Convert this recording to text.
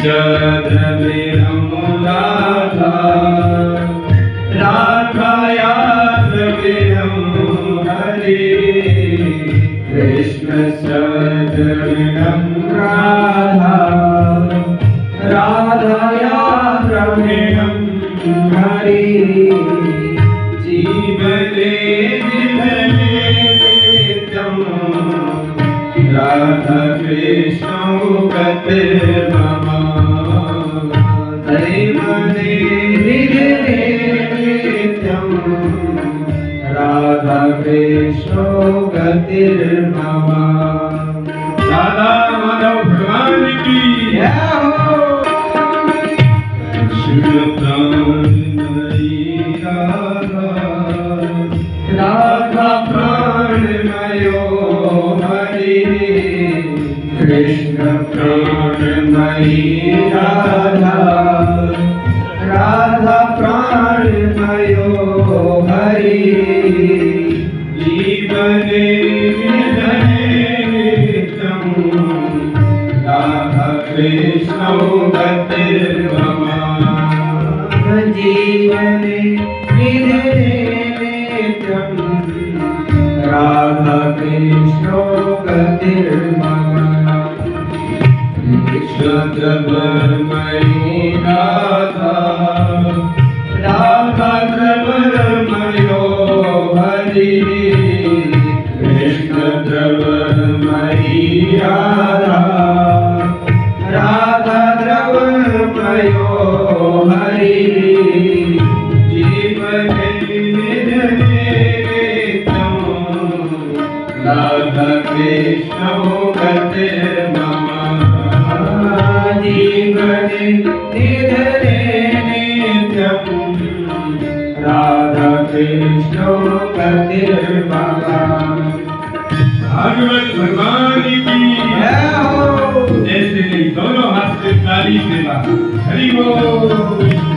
द्रविणं राधा राधाया द्रविणं हरे कृष्ण द्रविणं राधा राधाया द्रविणं हरे जीवने विधने नित्यं राधा कृष्णौ गतिर्मम दैवने विधने नित्यं राधा कृष्णौ गतिर्मम। राधा माधव भगवान की जय हो। कृष्ण प्राणमयी राधा राधा प्राणमयो हरि कृष्ण प्राणमयी राधा राधा प्राणमयो हरि जीवने विधने नित्यं राधा कृष्णौ गतिर्मम जीवने विधने नित्यं राधा कृष्णौ गतिर्मम। कृष्ण द्रवमयी राधा राधा द्रवमयो हरि कृष्ण द्रवमयी राधा राधा द्रवमयो हरि जीवने विधने नित्यं राधा कृष्णौ गतिर्मम जीवने विधने नित्यं राधा कृष्णौ गतिर्मम। भागवत भगवान की जय हो। ऐसे दोनों हाथ से ताली से हरि बोल।